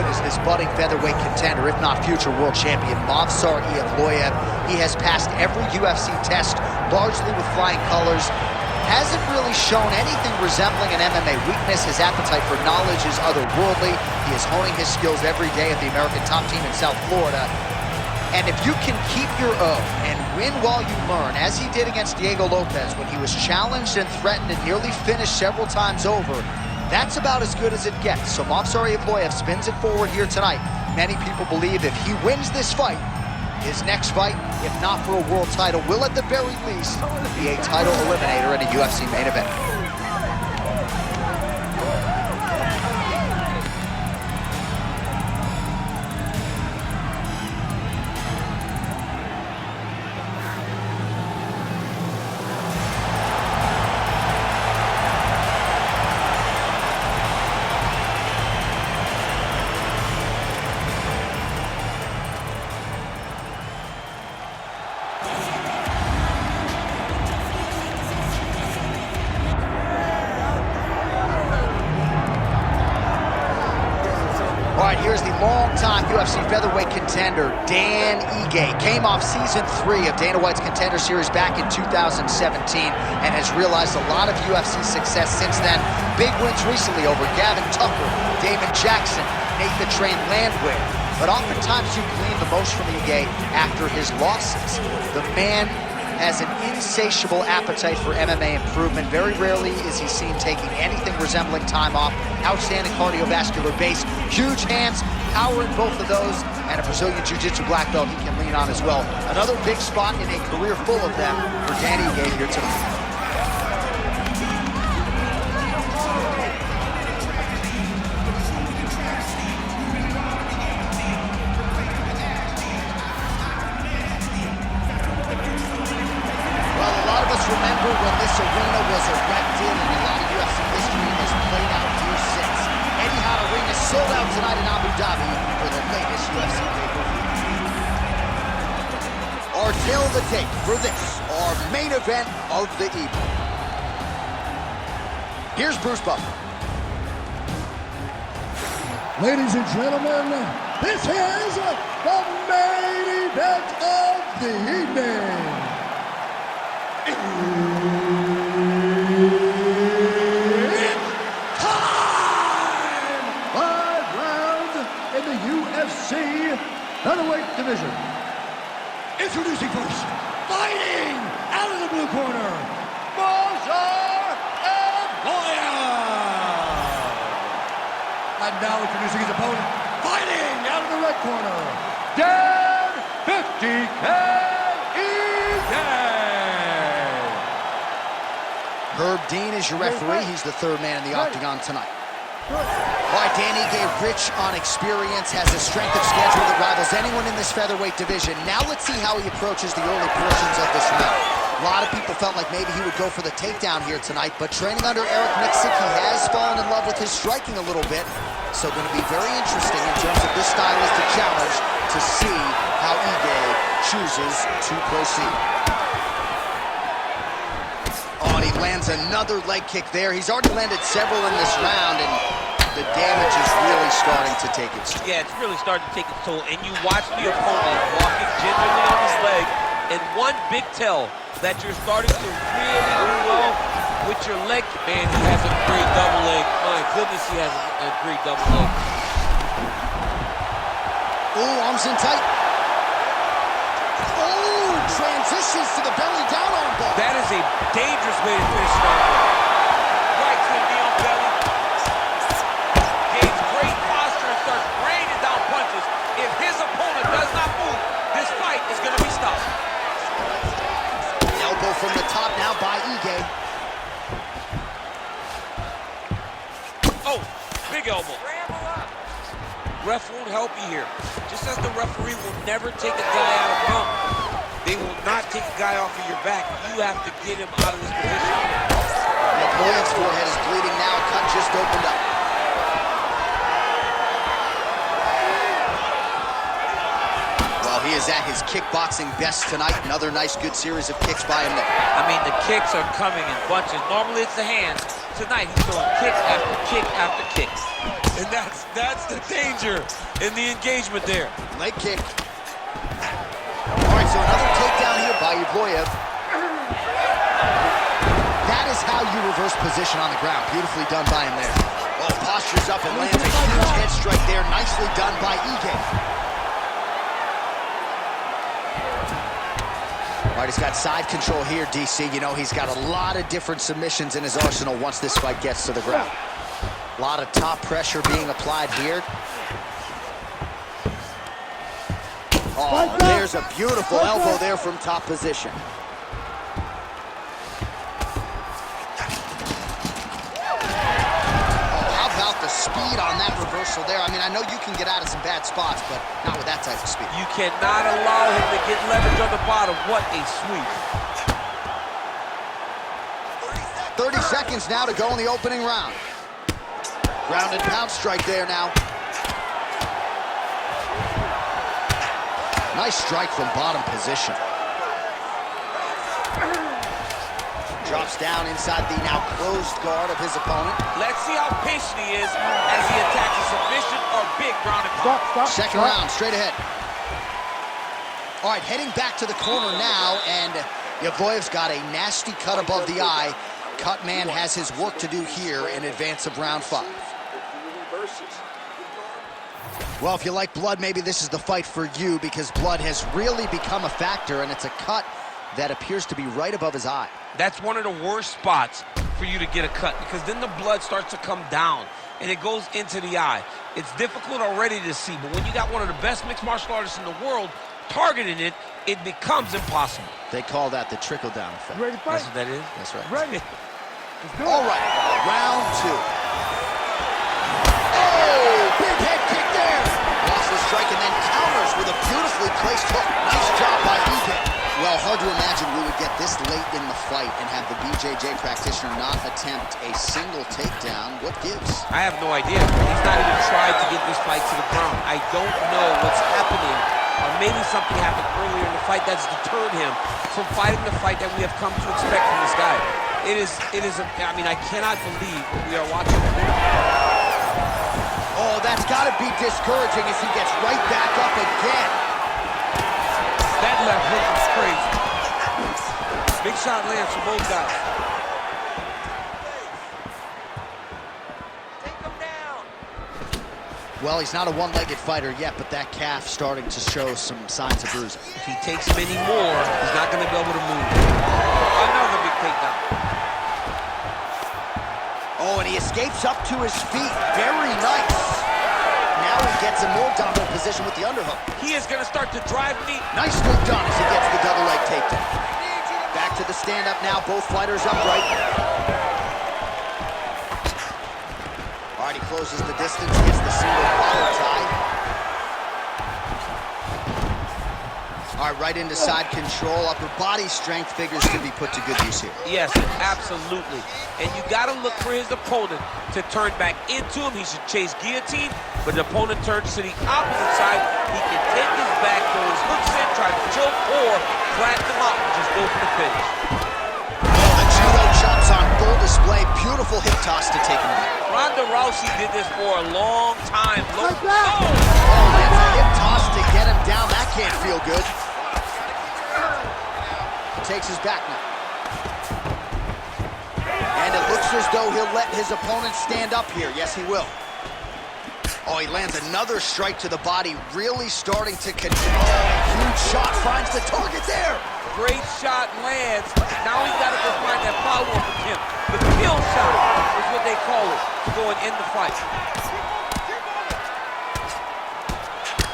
is this budding featherweight contender, if not future world champion, Movsar Evloev. He has passed every UFC test, largely with flying colors. Hasn't really shown anything resembling an MMA weakness. His appetite for knowledge is otherworldly. He is honing his skills every day at the American top team in South Florida. And if you can keep your own and win while you learn, as he did against Diego Lopez when he was challenged and threatened and nearly finished several times over, that's about as good as it gets. So Movsar Evloev spins it forward here tonight. Many people believe if he wins this fight, his next fight, if not for a world title, will at the very least be a title eliminator in a UFC main event. All right, here's the long-time UFC featherweight contender, Dan Ige. Came off season 3 of Dana White's Contender Series back in 2017 and has realized a lot of UFC success since then. Big wins recently over Gavin Tucker, Damon Jackson, Nathan Train Landwehr. But oftentimes you glean the most from Ige after his losses. The man has an insatiable appetite for MMA improvement. Very rarely is he seen taking anything resembling time off. Outstanding cardiovascular base, huge hands, power in both of those, and a Brazilian Jiu-Jitsu black belt he can lean on as well. Another big spot in a career full of them for Danny Ige here tonight. Remember when this arena was erected, and a lot of UFC history has played out here since. Etihad Arena sold out tonight in Abu Dhabi for the latest UFC pay-per-view. Our tale of the tape for this, our main event of the evening. Here's Bruce Buffer. Ladies and gentlemen, this is the main event of the evening. It's time! 5 rounds in the UFC featherweight division. Introducing first, fighting out of the blue corner, Movsar Evloev. And now introducing his opponent, fighting out of the red corner, Dan 50K. Herb Dean is your referee. He's the third man in the octagon tonight. All right, Dan Ige, rich on experience, has a strength of schedule that rivals anyone in this featherweight division. Now let's see how he approaches the early portions of this round. A lot of people felt like maybe he would go for the takedown here tonight, but training under Eric Nixick, he has fallen in love with his striking a little bit. So going to be very interesting in terms of this stylistic challenge to see how Ige chooses to proceed. Oh, and he lands another leg kick there. He's already landed several in this round, and the damage is really starting to take its toll. Yeah, it's really starting to take its toll, and you watch the opponent walking gingerly on his leg, and one big tell that you're starting to really do well with your leg. Man, he has a great double leg. My goodness, he has a great double leg. Ooh, arms in tight. Oh, transitions to the belly down arm bar. That is a dangerous way to finish an arm bar. Right to the knee on belly. Gains great posture and starts raining down punches. If his opponent does not move, this fight is going to be stopped. Elbow from the top now by Ige. Oh, big elbow. Ref won't help you here. Just as the referee will never take a guy out of mount, they will not take a guy off of your back. You have to get him out of this position. Evloev's forehead is bleeding now. Cut just opened up. Well, he is at his kickboxing best tonight. Another nice, good series of kicks by him there. I mean, the kicks are coming in bunches. Normally it's the hands. tonight, he's throwing kick after kick after kick. And that's the danger in the engagement there. Leg kick. All right, so another takedown here by Evloev. That is how you reverse position on the ground. Beautifully done by him there. Oh, postures up and lands a huge head strike there. Nicely done by Ige. All right, he's got side control here, DC. You know, he's got a lot of different submissions in his arsenal once this fight gets to the ground. A lot of top pressure being applied here. Oh, there's a beautiful elbow there from top position. Speed on that reversal there. I mean, I know you can get out of some bad spots, but not with that type of speed. You cannot allow him to get leverage on the bottom. What a sweep. 30 seconds now to go in the opening round. Ground and pound strike there now. Nice strike from bottom position. Drops down inside the now closed guard of his opponent. Let's see how patient he is as he attacks a submission or big ground and pound. Second round, straight ahead. All right, heading back to the corner now, and Evloev's got a nasty cut above the eye. Cut man has his work to do here in advance of round 5. Well, if you like blood, maybe this is the fight for you, because blood has really become a factor, and it's a cut that appears to be right above his eye. That's one of the worst spots for you to get a cut, because then the blood starts to come down and it goes into the eye. It's difficult already to see, but when you got one of the best mixed martial artists in the world targeting it, it becomes impossible. They call that the trickle-down effect. Ready to fight? That's what that is? That's right. Ready. All right, round 2. Oh, big head kick there. Lost the strike and then counters with a beautifully placed hook. Nice job by Ige. Well, hard to imagine we would get this late in the fight and have the BJJ practitioner not attempt a single takedown. What gives? I have no idea. He's not even tried to get this fight to the ground. I don't know what's happening, or maybe something happened earlier in the fight that's deterred him from fighting the fight that we have come to expect from this guy. I mean, I cannot believe what we are watching. Oh, that's got to be discouraging as he gets right back up again. That left hook is crazy. Big shot lands for both guys. Take him down. Well, he's not a one-legged fighter yet, but that calf starting to show some signs of bruising. If he takes many more, he's not going to be able to move. Another big takedown. Oh, and he escapes up to his feet. Very nice. Now he gets a more dominant position with the underhook. He is going to start to drive me. Nicely done as he gets the double leg takedown. Back to the stand-up now, both fighters upright. All right, he closes the distance, gets the single collar tie. All right, right into side control. Upper body strength figures to be put to good use here. Yes, absolutely. And you got to look for his opponent to turn back into him. He should chase guillotine, but the opponent turns to the opposite side. He can take his back, throw his hooks in, try to choke, or flatten him out and just go for the finish. Oh, the judo chops on full display. Beautiful hip toss to take him back. Ronda Rousey did this for a long time. Oh, that's a hip toss to get him down. That can't feel good. Takes his back now. And it looks as though he'll let his opponent stand up here. Yes, he will. Oh, he lands another strike to the body, really starting to control. Huge shot finds the target there. Great shot lands. Now he's got to go find that follow-up with him. The kill shot is what they call it, to go and end the fight.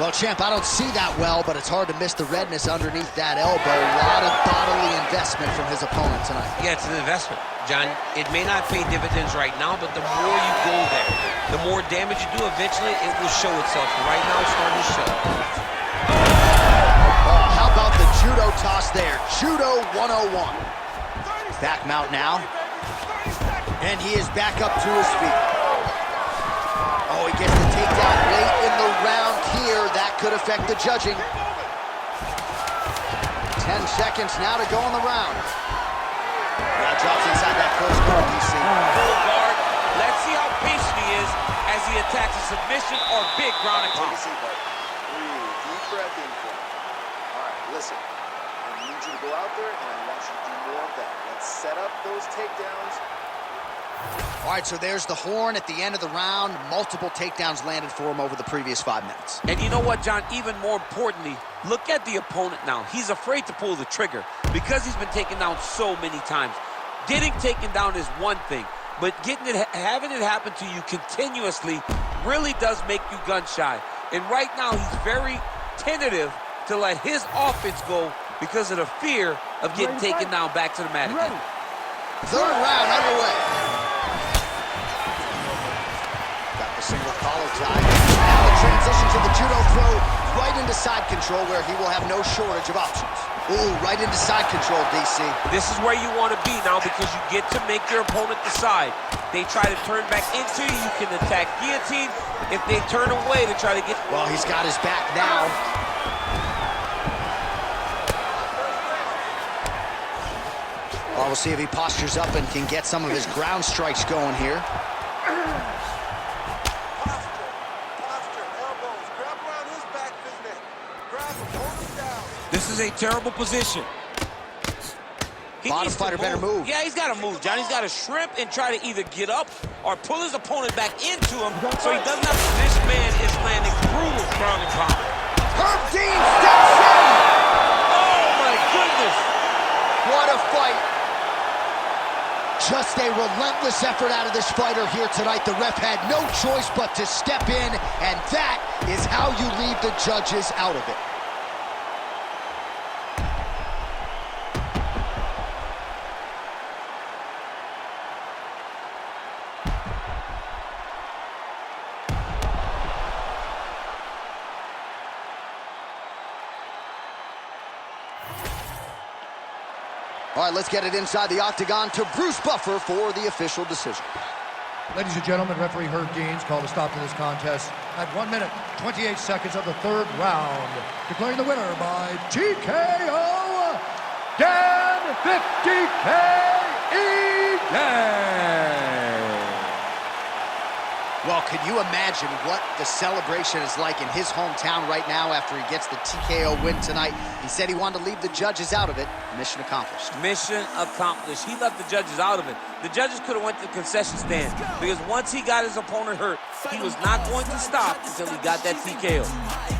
Well, champ, I don't see that well, but it's hard to miss the redness underneath that elbow. A lot of bodily investment from his opponent tonight. Yeah, it's an investment, John. It may not pay dividends right now, but the more you go there, the more damage you do, eventually it will show itself. Right now, it's starting to show. Oh, how about the judo toss there? Judo 101. Back mount now. And he is back up to his feet. Oh, he gets the takedown late in the round here. That could affect the judging. 10 seconds now to go in the round. Now drops inside that close guard, DC. Full guard. Let's see how patient he is as he attacks a submission or big ground and pound. Take a seat, bud. Breathe. Deep breath in for me. All right, listen. I need you to go out there, and I want you to do more of that. Let's set up those takedowns. All right, so there's the horn at the end of the round. Multiple takedowns landed for him over the previous 5 minutes. And you know what, John? Even more importantly, look at the opponent now. He's afraid to pull the trigger because he's been taken down so many times. Getting taken down is one thing, but having it happen to you continuously really does make you gun shy. And right now, he's very tentative to let his offense go because of the fear of getting taken down back to the mat again. Third round underway. Got the single collar tie. Now a transition to the judo throw right into side control where he will have no shortage of options. Ooh, right into side control, DC. This is where you want to be now because you get to make your opponent decide. They try to turn back into you, you can attack guillotine. If they turn away to try to get... Well, he's got his back now. Well, we'll see if he postures up and can get some of his ground strikes going here. Posture, elbows, grab around his back, business. Grab him, hold him down. This is a terrible position. Bottom fighter better move. Yeah, he's got to move, John. He's got to shrimp and try to either get up or pull his opponent back into him so he doesn't have to... This man is landing brutal ground and pound. Herb Dean steps in! Oh, my goodness. What a fight. Just a relentless effort out of this fighter here tonight. The ref had no choice but to step in, and that is how you leave the judges out of it. All right, let's get it inside the octagon to Bruce Buffer for the official decision. Ladies and gentlemen, referee Herb Deans called a stop to this contest at 1 minute, 28 seconds of the third round, declaring the winner by TKO, Dan 50K Egan. Well, could you imagine what the celebration is like in his hometown right now after he gets the TKO win tonight? He said he wanted to leave the judges out of it. Mission accomplished. Mission accomplished. He left the judges out of it. The judges could have went to the concession stand because once he got his opponent hurt, he was not going to stop until he got that TKO.